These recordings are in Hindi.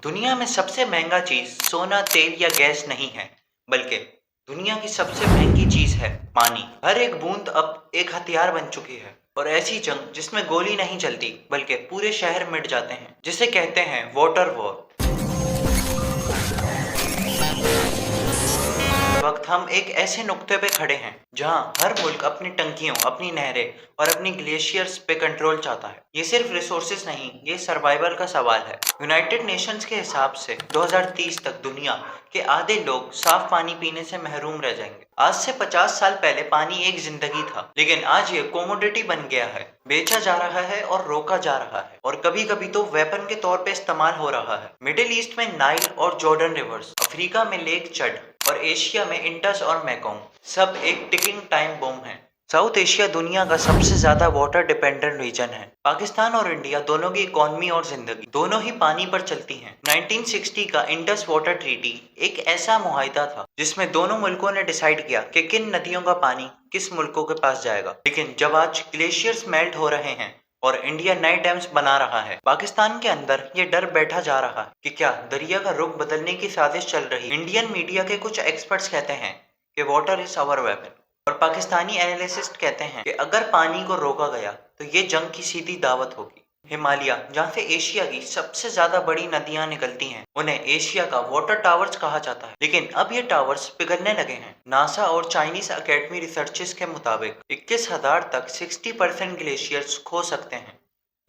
दुनिया में सबसे महंगा चीज सोना, तेल या गैस नहीं है, बल्कि दुनिया की सबसे महंगी चीज है पानी। हर एक बूंद अब एक हथियार बन चुकी है, और ऐसी जंग जिसमें गोली नहीं चलती बल्कि पूरे शहर मिट जाते हैं, जिसे कहते हैं वाटर वॉर। वक्त हम एक ऐसे नुक्ते पे खड़े हैं जहां हर मुल्क अपनी टंकियों, अपनी नहरें और अपनी ग्लेशियर्स पे कंट्रोल चाहता है। ये सिर्फ रिसोर्सेज नहीं, ये सर्वाइवल का सवाल है। यूनाइटेड नेशंस के हिसाब से 2030 तक दुनिया के आधे लोग साफ पानी पीने से महरूम रह जाएंगे। आज से 50 साल पहले पानी एक जिंदगी था, लेकिन आज ये कोमोडिटी बन गया है। बेचा जा रहा है और रोका जा रहा है, और कभी कभी तो वेपन के तौर पे इस्तेमाल हो रहा है। मिडिल ईस्ट में नाइल और जॉर्डन रिवर्स, अफ्रीका में लेक चड और एशिया में इंडस और मैकोंग, सब एक टिकिंग टाइम बम है। साउथ एशिया दुनिया का सबसे ज्यादा वाटर डिपेंडेंट रीजन है। पाकिस्तान और इंडिया दोनों की इकोनॉमी और जिंदगी दोनों ही पानी पर चलती हैं। 1960 का इंडस वाटर ट्रीटी एक ऐसा मुआहिदा था जिसमें दोनों मुल्कों ने डिसाइड किया कि किन नदियों का पानी किस मुल्कों के पास जाएगा। लेकिन जब आज ग्लेशियर्स मेल्ट हो रहे हैं और इंडिया नए डैम्स बना रहा है, पाकिस्तान के अंदर ये डर बैठा जा रहा है कि क्या दरिया का रुख बदलने की साजिश चल रही है। इंडियन मीडिया के कुछ एक्सपर्ट्स कहते हैं कि वाटर इज आवर वेपन, और पाकिस्तानी एनालिस्ट कहते हैं कि अगर पानी को रोका गया तो ये जंग की सीधी दावत होगी। हिमालय, जहाँ से एशिया की सबसे ज्यादा बड़ी नदियां निकलती हैं, उन्हें एशिया का वाटर टावर्स कहा जाता है। लेकिन अब ये टावर्स पिघलने लगे हैं। नासा और चाइनीज अकेडमी रिसर्चेस के मुताबिक 21,000 तक 60% ग्लेशियर्स खो सकते हैं।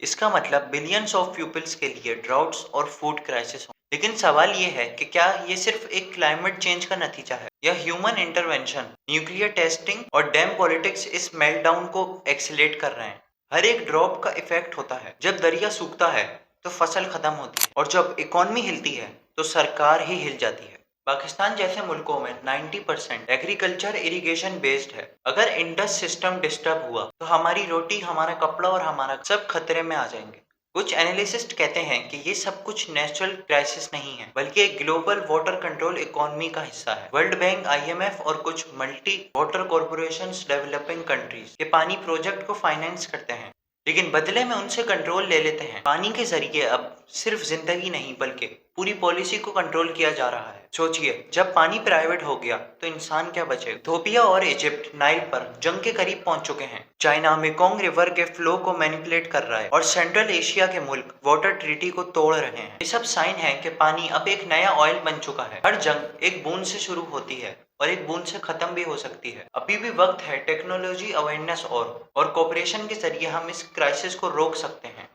इसका मतलब बिलियंस ऑफ पीपल्स के लिए ड्राउट्स और फूड क्राइसिस हो। लेकिन सवाल ये है कि क्या ये सिर्फ एक क्लाइमेट चेंज का नतीजा है या ह्यूमन इंटरवेंशन, न्यूक्लियर टेस्टिंग और डैम पॉलिटिक्स इस मेल्टडाउन को एक्सीलेट कर रहे हैं। हर एक ड्रॉप का इफेक्ट होता है। जब दरिया सूखता है तो फसल खत्म होती है, और जब इकोनॉमी हिलती है तो सरकार ही हिल जाती है। पाकिस्तान जैसे मुल्कों में 90% एग्रीकल्चर इरिगेशन बेस्ड है। अगर इंडस सिस्टम डिस्टर्ब हुआ तो हमारी रोटी, हमारा कपड़ा और हमारा सब खतरे में आ जाएंगे। कुछ एनालिसिस्ट कहते हैं कि ये सब कुछ नेचुरल क्राइसिस नहीं है, बल्कि एक ग्लोबल वाटर कंट्रोल इकोनॉमी का हिस्सा है। वर्ल्ड बैंक, IMF और कुछ multi water corporations developing countries के पानी प्रोजेक्ट को फाइनेंस करते हैं, लेकिन बदले में उनसे कंट्रोल ले लेते हैं। पानी के जरिए अब सिर्फ जिंदगी नहीं, बल्कि पूरी पॉलिसी को कंट्रोल किया जा रहा है। सोचिए, जब पानी प्राइवेट हो गया तो इंसान क्या बचे। इथोपिया और इजिप्ट नाइल पर जंग के करीब पहुंच चुके हैं। चाइना मेकोंग रिवर के फ्लो को मैनिपुलेट कर रहा है, और सेंट्रल एशिया के मुल्क वाटर ट्रीटी को तोड़ रहे हैं। ये सब साइन है कि पानी अब एक नया ऑयल बन चुका है। हर जंग एक बूंद से शुरू होती है और एक बूंद से खत्म भी हो सकती है। अभी भी वक्त है। टेक्नोलॉजी, अवेयरनेस और कोऑपरेशन के जरिए हम इस क्राइसिस को रोक सकते हैं।